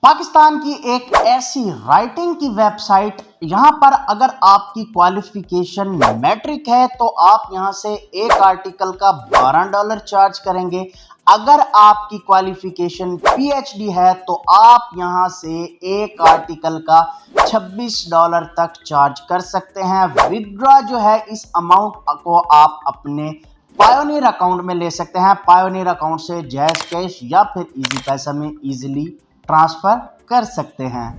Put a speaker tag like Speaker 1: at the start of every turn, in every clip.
Speaker 1: पाकिस्तान की एक ऐसी राइटिंग की वेबसाइट, यहाँ पर अगर आपकी क्वालिफिकेशन मैट्रिक है तो आप यहाँ से एक आर्टिकल का $12 चार्ज करेंगे। अगर आपकी क्वालिफिकेशन पीएचडी है तो आप यहाँ से एक आर्टिकल का $26 तक चार्ज कर सकते हैं। विथड्रॉ जो है इस अमाउंट को आप अपने पायोनियर अकाउंट में ले सकते हैं। पायोनियर अकाउंट से जैज़ कैश या फिर इजी पैसा में इजीली ट्रांसफर कर सकते हैं।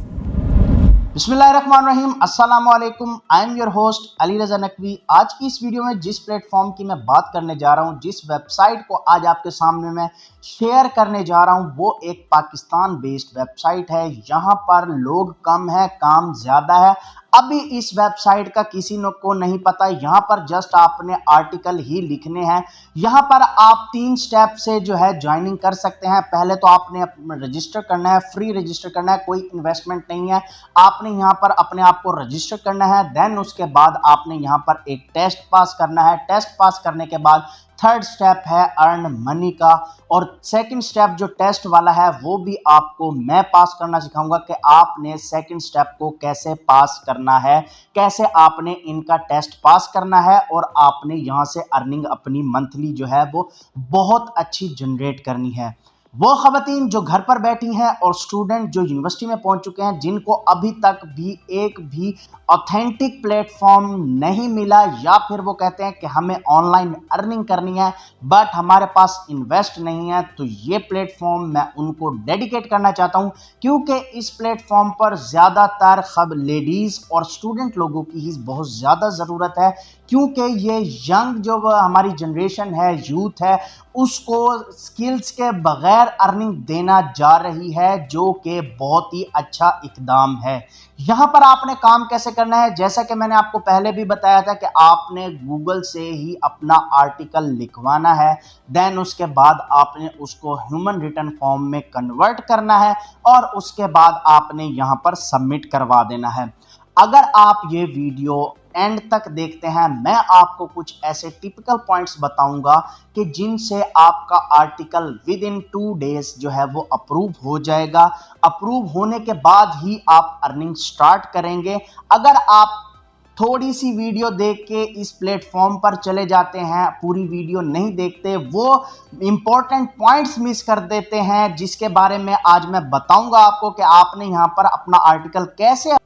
Speaker 1: बिस्मिल्लाहिर्रहमानिर्रहीम, अस्सलाम वालेकुम। I am your host Ali Raza Naqvi. आज की इस वीडियो में जिस प्लेटफॉर्म की मैं बात करने जा रहा हूं, जिस वेबसाइट को आज आपके सामने मैं शेयर करने जा रहा हूं, वो एक पाकिस्तान बेस्ड वेबसाइट है। यहां पर लोग कम है, काम ज़्यादा है। अभी इस वेबसाइट का किसी को नहीं पता। यहाँ पर जस्ट आपने आर्टिकल ही लिखने हैं। यहाँ पर आप 3 स्टेप से जो है ज्वाइनिंग कर सकते हैं। पहले तो आपने रजिस्टर करना है, फ्री रजिस्टर करना है, कोई इन्वेस्टमेंट नहीं है। आपने यहाँ पर अपने आप को रजिस्टर करना है। देन उसके बाद आपने यहाँ पर एक टेस्ट पास करना है। टेस्ट पास करने के बाद थर्ड स्टेप है अर्न मनी का, और सेकंड स्टेप जो टेस्ट वाला है वो भी आपको मैं पास करना सिखाऊंगा कि आपने सेकंड स्टेप को कैसे पास करना है, कैसे आपने इनका टेस्ट पास करना है, और आपने यहाँ से अर्निंग अपनी मंथली जो है वो बहुत अच्छी जनरेट करनी है। वो ख़वातीन जो घर पर बैठी हैं और स्टूडेंट जो यूनिवर्सिटी में पहुंच चुके हैं, जिनको अभी तक भी एक भी ऑथेंटिक प्लेटफॉर्म नहीं मिला, या फिर वो कहते हैं कि हमें ऑनलाइन अर्निंग करनी है बट हमारे पास इन्वेस्ट नहीं है, तो ये प्लेटफॉर्म मैं उनको डेडिकेट करना चाहता हूं, क्योंकि इस प्लेटफॉर्म पर ज़्यादातर लेडीज़ और स्टूडेंट लोगों की ही बहुत ज़्यादा ज़रूरत है। क्योंकि ये यंग जो हमारी जनरेशन है, यूथ है, उसको स्किल्स के बगैर अर्निंग देना जा रही है, जो कि बहुत ही अच्छा इकदाम है। यहाँ पर आपने काम कैसे करना है, जैसा कि मैंने आपको पहले भी बताया था कि आपने गूगल से ही अपना आर्टिकल लिखवाना है। देन उसके बाद आपने उसको ह्यूमन रिटन फॉर्म में कन्वर्ट करना है, और उसके बाद आपने यहाँ पर सबमिट करवा देना है। अगर आप ये वीडियो एंड तक देखते हैं, मैं आपको कुछ ऐसे टिपिकल पॉइंट्स बताऊंगा कि जिनसे आपका आर्टिकल विद इन 2 डेज जो है वो अप्रूव हो जाएगा। अप्रूव होने के बाद ही आप अर्निंग स्टार्ट करेंगे। अगर आप थोड़ी सी वीडियो देख के इस प्लेटफॉर्म पर चले जाते हैं, पूरी वीडियो नहीं देखते, वो इंपॉर्टेंट पॉइंट्स मिस कर देते हैं, जिसके बारे में आज मैं बताऊंगा आपको कि आपने यहाँ पर अपना आर्टिकल कैसे,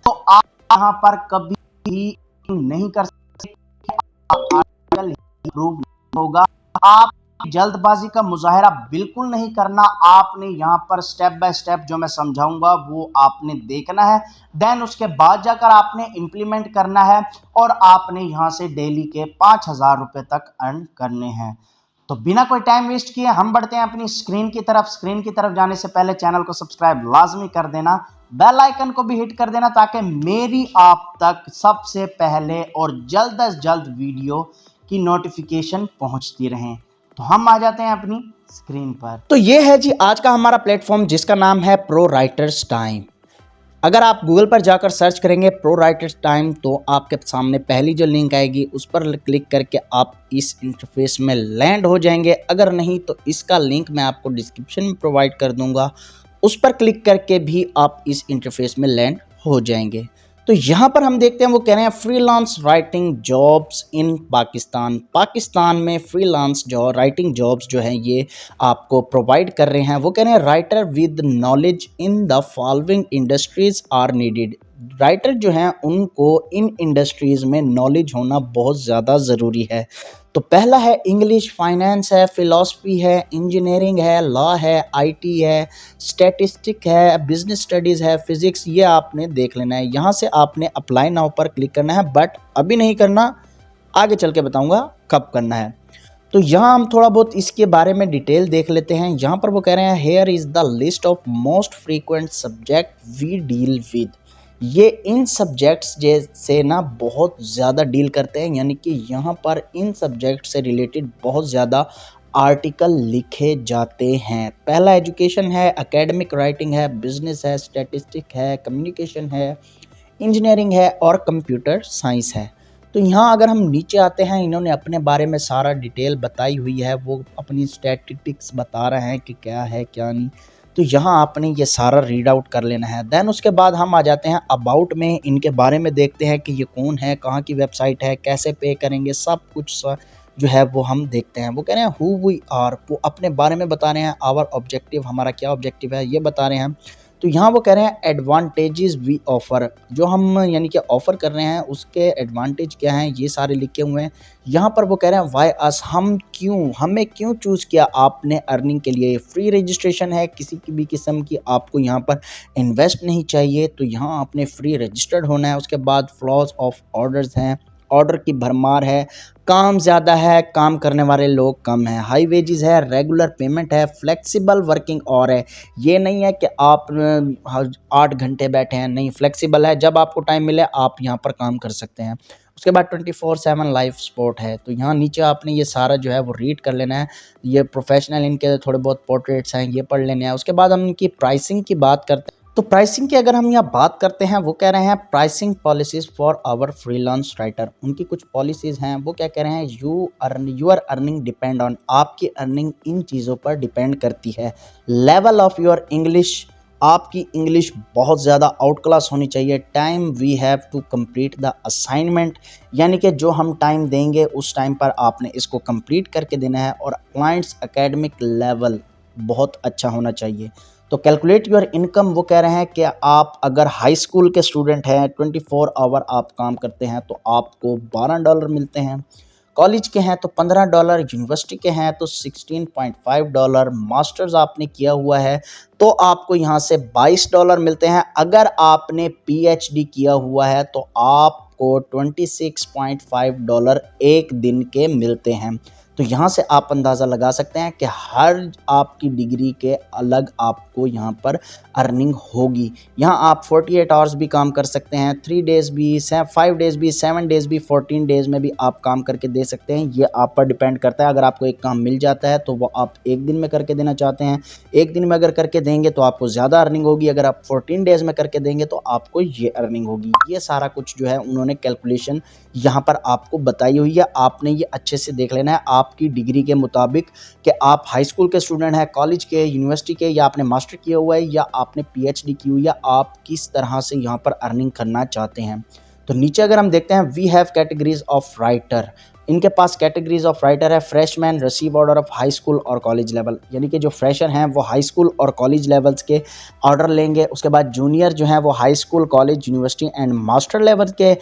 Speaker 1: तो आप यहाँ पर कभी भी नहीं कर सकते, आर्टिकल इम्प्रूव होगा। आप जल्दबाजी का मुजाहरा बिल्कुल नहीं करना। आपने यहाँ पर स्टेप बाय स्टेप जो मैं समझाऊंगा वो आपने देखना है। देन उसके बाद जाकर आपने इंप्लीमेंट करना है, और आपने यहाँ से डेली के 5,000 रुपये तक अर्न करने हैं। तो बिना कोई टाइम वेस्ट किए हम बढ़ते हैं अपनी स्क्रीन की तरफ। स्क्रीन की तरफ जाने से पहले चैनल को सब्सक्राइब लाजमी कर देना, बेल आइकन को भी हिट कर देना, ताकि मेरी आप तक सबसे पहले और जल्द से जल्द वीडियो की नोटिफिकेशन पहुंचती रहें। तो हम आ जाते हैं अपनी स्क्रीन पर। तो ये है जी आज का हमारा प्लेटफॉर्म, जिसका नाम है प्रो राइटर्स टाइम। अगर आप गूगल पर जाकर सर्च करेंगे प्रो राइटर्स टाइम, तो आपके सामने पहली जो लिंक आएगी उस पर क्लिक करके आप इस इंटरफेस में लैंड हो जाएंगे। अगर नहीं तो इसका लिंक मैं आपको डिस्क्रिप्शन में प्रोवाइड कर दूंगा, उस पर क्लिक करके भी आप इस इंटरफेस में लैंड हो जाएंगे। तो यहाँ पर हम देखते हैं, वो कह रहे हैं freelance writing jobs in Pakistan. Pakistan में फ्रीलांस राइटिंग जॉब्स जो हैं ये आपको प्रोवाइड कर रहे हैं। वो कह रहे हैं writer with knowledge in the following industries are needed. Writer जो हैं उनको इन इंडस्ट्रीज़ में नॉलेज होना बहुत ज़्यादा ज़रूरी है। तो पहला है इंग्लिश, फाइनेंस है, फिलॉसफी है, इंजीनियरिंग है, लॉ है, आईटी है, स्टैटिस्टिक है, बिजनेस स्टडीज़ है, फिजिक्स, ये आपने देख लेना है। यहाँ से आपने अप्लाई नाउ पर क्लिक करना है, बट अभी नहीं करना, आगे चल के बताऊँगा कब करना है। तो यहाँ हम थोड़ा बहुत इसके बारे में डिटेल देख लेते हैं। यहाँ पर वो कह रहे हैं here is the list of most frequent subject we deal with. ये इन सब्जेक्ट्स जैसे ना बहुत ज़्यादा डील करते हैं, यानी कि यहाँ पर इन सब्जेक्ट से रिलेटेड बहुत ज़्यादा आर्टिकल लिखे जाते हैं। पहला एजुकेशन है, एकेडमिक राइटिंग है, बिजनेस है, स्टैटिस्टिक है, कम्युनिकेशन है, इंजीनियरिंग है और कंप्यूटर साइंस है। तो यहाँ अगर हम नीचे आते हैं, इन्होंने अपने बारे में सारा डिटेल बताई हुई है, वो अपनी स्टैटिस्टिक्स बता रहे हैं कि क्या है क्या नहीं। तो यहाँ आपने ये सारा रीड आउट कर लेना है। देन उसके बाद हम आ जाते हैं अबाउट में, इनके बारे में देखते हैं कि ये कौन है, कहाँ की वेबसाइट है, कैसे पे करेंगे, सब कुछ जो है वो हम देखते हैं। वो कह रहे हैं हु वी आर, वो अपने बारे में बता रहे हैं। आवर ऑब्जेक्टिव, हमारा क्या ऑब्जेक्टिव है ये बता रहे हैं। तो यहाँ वो कह रहे हैं एडवांटेजेस वी ऑफ़र, जो हम यानी कि ऑफ़र कर रहे हैं उसके एडवांटेज क्या हैं ये सारे लिखे हुए हैं। यहाँ पर वो कह रहे हैं वाई अस, हमें क्यों चूज़ किया आपने अर्निंग के लिए। फ्री रजिस्ट्रेशन है, किसी की भी किस्म की आपको यहाँ पर इन्वेस्ट नहीं चाहिए, तो यहाँ आपने फ्री रजिस्टर्ड होना है। उसके बाद फ्लॉज ऑफ ऑर्डर्स हैं, ऑर्डर की भरमार है, काम ज़्यादा है, काम करने वाले लोग कम हैं, हाई वेजेस है, रेगुलर पेमेंट है, फ्लेक्सिबल वर्किंग और है। ये नहीं है कि आप 8 घंटे बैठे हैं, नहीं, फ्लेक्सिबल है, जब आपको टाइम मिले आप यहाँ पर काम कर सकते हैं। उसके बाद 24/7 लाइव सपोर्ट है। तो यहाँ नीचे आपने ये सारा जो है वो रीड कर लेना है। ये प्रोफेशनल इनके थोड़े बहुत पोर्ट्रेट्स हैं, ये पढ़ लेने हैं। उसके बाद हम इनकी प्राइसिंग की बात करते हैं। तो प्राइसिंग की अगर हम यहाँ बात करते हैं, वो कह रहे हैं pricing policies for our freelance writer. उनकी कुछ पॉलिसीज़ हैं, वो क्या कह रहे हैं, यूर अर्निंग डिपेंड ऑन, आपकी अर्निंग इन चीज़ों पर डिपेंड करती है। लेवल ऑफ योर इंग्लिश, आपकी इंग्लिश बहुत ज़्यादा आउट क्लास होनी चाहिए। Time we have to complete the assignment, यानी कि जो हम टाइम देंगे उस टाइम पर आपने इसको कंप्लीट करके देना है। और क्लाइंट्स एकेडमिक लेवल बहुत अच्छा होना चाहिए। तो कैलकुलेट योर इनकम, वो कह रहे हैं कि आप अगर हाई स्कूल के स्टूडेंट हैं, 24 आवर आप काम करते हैं तो आपको $12 मिलते हैं। कॉलेज के हैं तो $15, यूनिवर्सिटी के हैं तो $16.5, मास्टर्स आपने किया हुआ है तो आपको यहाँ से $22 मिलते हैं। अगर आपने पीएचडी किया हुआ है तो आपको $26.5 एक दिन के मिलते हैं। तो यहाँ से आप अंदाज़ा लगा सकते हैं कि हर आपकी डिग्री के अलग आपको यहाँ पर अर्निंग होगी। यहाँ आप 48 आवर्स भी काम कर सकते हैं, 3 डेज़ भी, 5 डेज़ भी, 7 डेज़ भी, 14 डेज़ में भी आप काम करके दे सकते हैं। ये आप पर डिपेंड करता है। अगर आपको एक काम मिल जाता है तो वो आप एक दिन में करके देना चाहते हैं, एक दिन में अगर करके देंगे तो आपको ज़्यादा अर्निंग होगी। अगर आप 14 डेज़ में करके देंगे तो आपको ये अर्निंग होगी। ये सारा कुछ जो है उन्होंने कैलकुलेशन यहाँ पर आपको बताई हुई है। आपने ये अच्छे से देख लेना है आपकी डिग्री के मुताबिक कि आप हाई स्कूल के स्टूडेंट हैं, कॉलेज के, यूनिवर्सिटी के, या आपने मास्टर किया हुआ है, या आपने पीएचडी की हुई है, आप किस तरह से यहाँ पर अर्निंग करना चाहते हैं। तो नीचे अगर हम देखते हैं, we have categories of writer, इनके पास कैटेगरीज ऑफ राइटर है। Freshman receive order of high school और कॉलेज लेवल, यानी कि जो फ्रेशर हैं वो हाई स्कूल और कॉलेज लेवल्स के ऑर्डर लेंगे। उसके बाद जूनियर जो हैं वो high school, college, university and master level के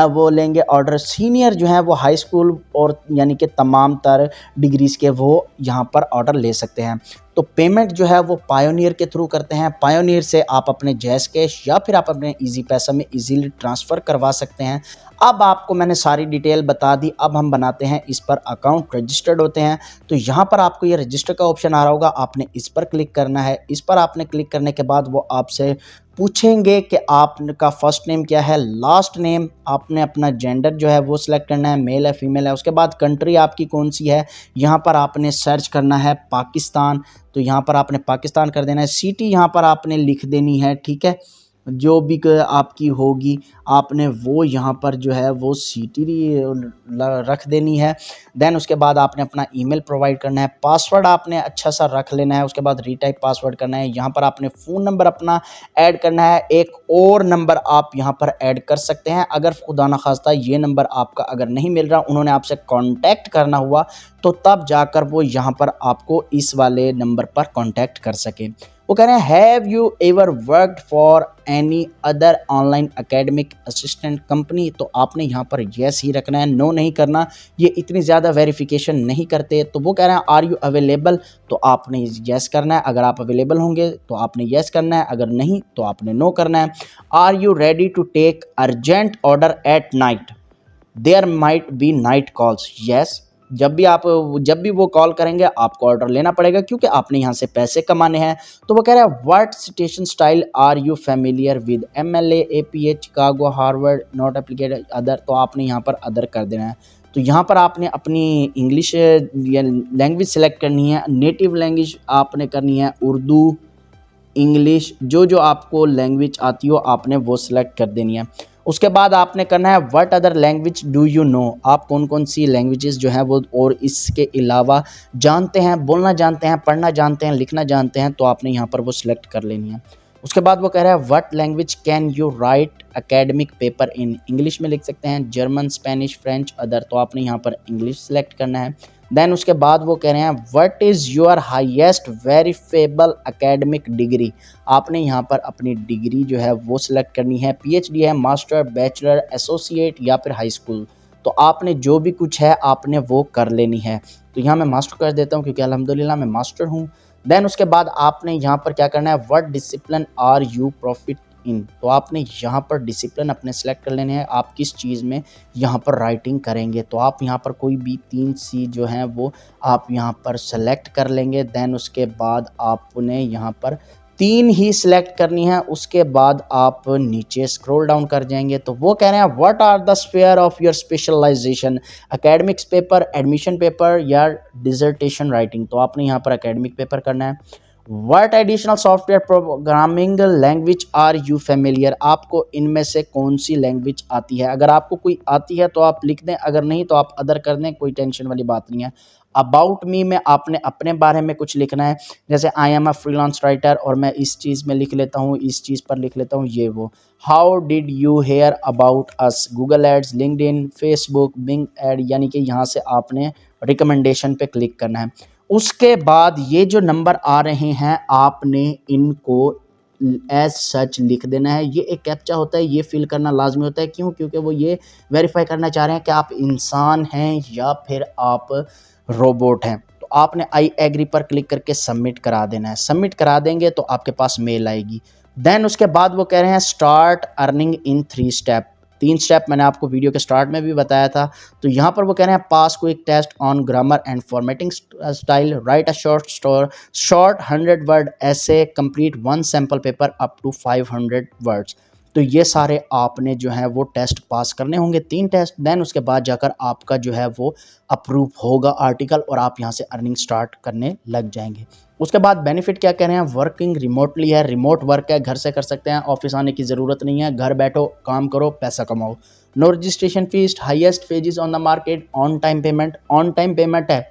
Speaker 1: वो लेंगे ऑर्डर। सीनियर जो हैं वो हाई स्कूल और यानी कि तमाम तर डिग्रीज़ के वो यहाँ पर ऑर्डर ले सकते हैं। तो पेमेंट जो है वो पायोनियर के थ्रू करते हैं। पायोनियर से आप अपने जैज़ कैश या फिर आप अपने इजी पैसा में इजीली ट्रांसफ़र करवा सकते हैं। अब आपको मैंने सारी डिटेल बता दी। अब हम बनाते हैं इस पर अकाउंट, रजिस्टर्ड होते हैं। तो यहाँ पर आपको ये रजिस्टर का ऑप्शन आ रहा होगा, आपने इस पर क्लिक करना है। इस पर आपने क्लिक करने के बाद वो आपसे पूछेंगे कि आपका फर्स्ट नेम क्या है, लास्ट नेम, आपने अपना जेंडर जो है वो सिलेक्ट करना है, मेल है फीमेल है। उसके बाद कंट्री आपकी कौन सी है, यहाँ पर आपने सर्च करना है पाकिस्तान, तो यहाँ पर आपने पाकिस्तान कर देना है। सिटी यहाँ पर आपने लिख देनी है, ठीक है, जो भी आपकी होगी आपने वो यहाँ पर जो है वो सिटी रख देनी है। देन उसके बाद आपने अपना ईमेल प्रोवाइड करना है। पासवर्ड आपने अच्छा सा रख लेना है। उसके बाद रीटाइप पासवर्ड करना है। यहाँ पर आपने फ़ोन नंबर अपना ऐड करना है। एक और नंबर आप यहाँ पर ऐड कर सकते हैं अगर खुदा न खास्ता ये नंबर आपका अगर नहीं मिल रहा, उन्होंने आपसे कॉन्टैक्ट करना हुआ, तो तब जाकर वो यहाँ पर आपको इस वाले नंबर पर कॉन्टैक्ट कर सके। वो कह रहे हैं have you ever worked for any other online academic assistant company, तो आपने यहाँ पर येस ही रखना है, नो नहीं करना। ये इतनी ज़्यादा वेरिफिकेशन नहीं करते। तो वो कह रहे हैं आर यू अवेलेबल, तो आपने येस करना है। अगर आप अवेलेबल होंगे तो आपने येस करना है, अगर नहीं तो आपने नो करना है। Are you ready to take urgent order at night, there might be night calls, yes, जब भी वो कॉल करेंगे आपको ऑर्डर लेना पड़ेगा क्योंकि आपने यहाँ से पैसे कमाने हैं। तो वो कह रहा है what citation style are you familiar with, MLA, APH, Chicago, Harvard, not applicable other, तो आपने यहाँ पर अदर कर देना है। तो यहाँ पर आपने अपनी इंग्लिश लैंग्वेज सेलेक्ट करनी है। नेटिव लैंग्वेज आपने करनी है उर्दू, इंग्लिश, जो आपको लैंग्वेज आती हो आपने वो सिलेक्ट कर देनी है। उसके बाद आपने करना है what other language do you know, आप कौन कौन सी लैंग्वेजेस जो हैं वो और इसके अलावा जानते हैं, बोलना जानते हैं, पढ़ना जानते हैं, लिखना जानते हैं, तो आपने यहाँ पर वो सिलेक्ट कर लेनी है। उसके बाद वो कह रहा है what language can you right academic paper in, English में लिख सकते हैं, जर्मन, स्पेनिश, फ्रेंच, अदर, तो आपने यहाँ पर इंग्लिश सेलेक्ट करना है। देन उसके बाद वो कह रहे हैं what is your highest verifiable academic degree, आपने यहाँ पर अपनी डिग्री जो है वो सिलेक्ट करनी है, पीएचडी है, मास्टर, बैचलर, एसोसिएट या फिर हाई स्कूल, तो आपने जो भी कुछ है आपने वो कर लेनी है। तो यहाँ मैं मास्टर कर देता हूँ क्योंकि अल्हम्दुलिल्लाह मैं मास्टर हूँ। देन उसके बाद आपने यहाँ पर क्या करना है what discipline are you profit in, तो आपने यहाँ पर डिसिप्लिन अपने सेलेक्ट कर लेने हैं, आप किस चीज़ में यहाँ पर राइटिंग करेंगे, तो आप यहाँ पर कोई भी 3 सी जो हैं वो आप यहाँ पर सेलेक्ट कर लेंगे। देन उसके बाद आपने यहाँ पर 3 ही सिलेक्ट करनी है। उसके बाद आप नीचे स्क्रॉल डाउन कर जाएंगे तो वो कह रहे हैं what are the sphere of your specialization, academics paper, admission paper या डिसर्टेशन राइटिंग, तो आपने यहाँ पर एकेडमिक पेपर करना है। What additional software programming language are you familiar, आपको इनमें से कौन सी लैंग्वेज आती है, अगर आपको कोई आती है तो आप लिख दें, अगर नहीं तो आप अदर कर दें, कोई टेंशन वाली बात नहीं है। अबाउट मी में आपने अपने बारे में कुछ लिखना है, जैसे I am a freelance writer और मैं इस चीज़ में लिख लेता हूँ, इस चीज़ पर लिख लेता हूँ ये वो। How did you hear about us, Google ads, LinkedIn, Facebook, Bing ad, यानी कि यहाँ से आपने रिकमेंडेशन पे क्लिक करना है। उसके बाद ये जो नंबर आ रहे हैं आपने इनको एज सच लिख देना है। ये एक कैप्चा होता है, ये फिल करना लाजमी होता है, क्यों? क्योंकि वो ये वेरीफाई करना चाह रहे हैं कि आप इंसान हैं या फिर आप रोबोट हैं। तो आपने आई एग्री पर क्लिक करके सबमिट करा देना है। सबमिट करा देंगे तो आपके पास मेल आएगी। देन उसके बाद वो कह रहे हैं start earning in 3 step, 3 step मैंने आपको वीडियो के स्टार्ट में भी बताया था। तो यहाँ पर वो कह रहे हैं pass quick test on grammar and formatting style, write a short 100 word ऐसे, complete 1 sample paper up to 500 words. तो ये सारे आपने जो है वो टेस्ट पास करने होंगे, 3 टेस्ट। देन उसके बाद जाकर आपका जो है वो अप्रूव होगा आर्टिकल और आप यहाँ से अर्निंग स्टार्ट करने लग जाएंगे। उसके बाद बेनिफिट क्या कह रहे हैं, वर्किंग रिमोटली है, रिमोट वर्क है, घर से कर सकते हैं, ऑफिस आने की ज़रूरत नहीं है, घर बैठो काम करो पैसा कमाओ। No registration fees, highest phases on the market, on time payment, on time payment है,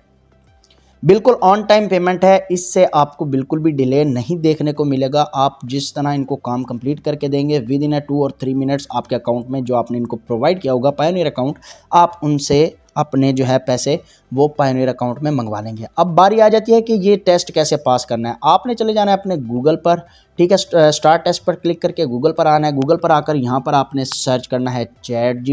Speaker 1: बिल्कुल ऑन टाइम पेमेंट है, इससे आपको बिल्कुल भी डिले नहीं देखने को मिलेगा। आप जिस तरह इनको काम कंप्लीट करके देंगे विद इन 2 और 3 मिनट्स आपके अकाउंट में जो आपने इनको प्रोवाइड किया होगा पायोनियर अकाउंट, आप उनसे अपने जो है पैसे वो पायोनियर अकाउंट में मंगवा लेंगे। अब बारी आ जाती है कि ये टेस्ट कैसे पास करना है। आपने चले जाना है अपने गूगल पर, ठीक है, स्टार्ट टेस्ट पर क्लिक करके गूगल पर आना है। गूगल पर आकर यहाँ पर आपने सर्च करना है चैट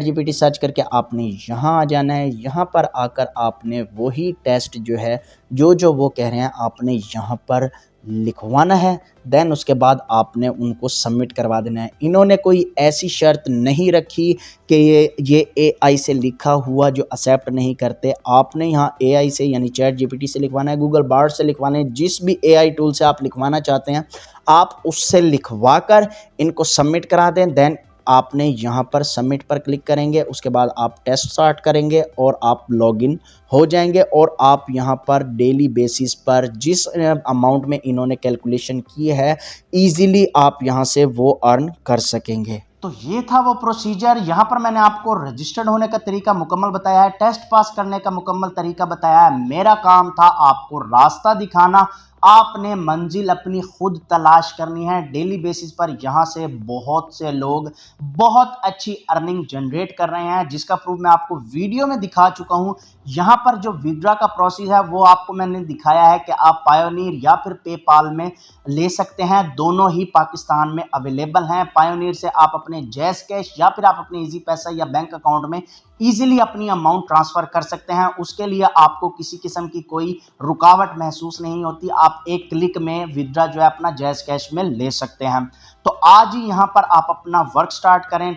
Speaker 1: जीपीटी सर्च करके आपने यहाँ आ जाना है। यहाँ पर आकर आपने वही टेस्ट जो है जो वो कह रहे हैं आपने यहाँ पर लिखवाना है। देन उसके बाद आपने उनको सबमिट करवा देना है। इन्होंने कोई ऐसी शर्त नहीं रखी कि ये एआई से लिखा हुआ जो एक्सेप्ट नहीं करते, आपने यहाँ एआई से यानी चैट जीपीटी से लिखवाना है, गूगल बार्ड से लिखवाना है, जिस भी एआई टूल से आप लिखवाना चाहते हैं आप उससे लिखवा कर इनको सबमिट करा दें। देन आपने यहाँ पर सबमिट पर क्लिक करेंगे, उसके बाद आप टेस्ट स्टार्ट करेंगे और आप लॉगिन हो जाएंगे और आप यहाँ पर डेली बेसिस पर जिस अमाउंट में इन्होंने कैलकुलेशन की है इजीली आप यहाँ से वो अर्न कर सकेंगे। तो ये था वो प्रोसीजर। यहाँ पर मैंने आपको रजिस्टर्ड होने का तरीका मुकम्मल बताया है, टेस्ट पास करने का मुकम्मल तरीका बताया है। मेरा काम था आपको रास्ता दिखाना, आपने मंजिल अपनी खुद तलाश करनी है। डेली बेसिस पर यहाँ से बहुत से लोग बहुत अच्छी अर्निंग जनरेट कर रहे हैं, जिसका प्रूफ मैं आपको वीडियो में दिखा चुका हूँ। यहाँ पर जो विड्रा का प्रोसेस है वो आपको मैंने दिखाया है कि आप पायोनियर या फिर पेपाल में ले सकते हैं, दोनों ही पाकिस्तान में अवेलेबल हैं। पायोनियर से आप अपने जैज़ कैश या फिर आप अपने इजी पैसा या बैंक अकाउंट में इजीली अपनी अमाउंट ट्रांसफ़र कर सकते हैं। उसके लिए आपको किसी किस्म की कोई रुकावट महसूस नहीं होती, आप एक क्लिक में विड्रा जो है अपना जैज़ कैश में ले सकते हैं। तो आज ही यहाँ पर आप अपना वर्क स्टार्ट करें।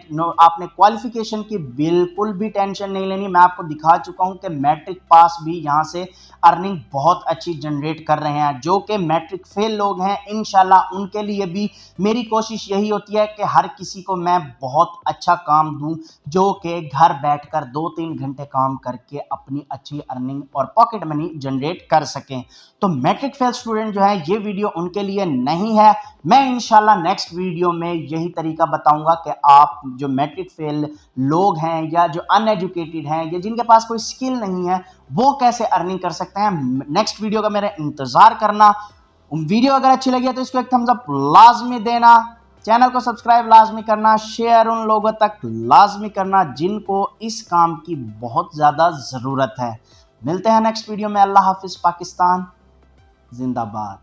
Speaker 1: आपने क्वालिफिकेशन की बिल्कुल भी टेंशन नहीं लेनी। मैं आपको दिखा चुका हूँ कि मैट्रिक पास भी यहाँ से अर्निंग बहुत अच्छी जनरेट कर रहे हैं। जो कि मैट्रिक फेल लोग हैं इंशाल्लाह उनके लिए भी मेरी कोशिश यही होती है कि हर किसी को मैं बहुत अच्छा काम दूं, जो कि घर बैठकर 2-3 घंटे काम करके अपनी अच्छी अर्निंग और पॉकेट मनी जनरेट कर सकें। तो मैट्रिक फेल स्टूडेंट जो है ये वीडियो उनके लिए नहीं है। मैं इंशाल्लाह नेक्स्ट वीडियो में यही तरीका बताऊंगा कि आप जो मैट्रिक फेल लोग हैं या जो अनएजुकेटेड हैं या जिनके पास कोई स्किल नहीं है वो कैसे अर्निंग कर सकते हैं। नेक्स्ट वीडियो का मेरा इंतजार करना। वीडियो अगर अच्छी लगी है तो इसको एक थम्स अप लाजमी देना, चैनल को सब्सक्राइब लाजमी करना, शेयर उन लोगों तक लाजमी करना जिनको इस काम की बहुत ज़्यादा ज़रूरत है। मिलते हैं नेक्स्ट वीडियो में। अल्लाह हाफिज़। पाकिस्तान जिंदाबाद।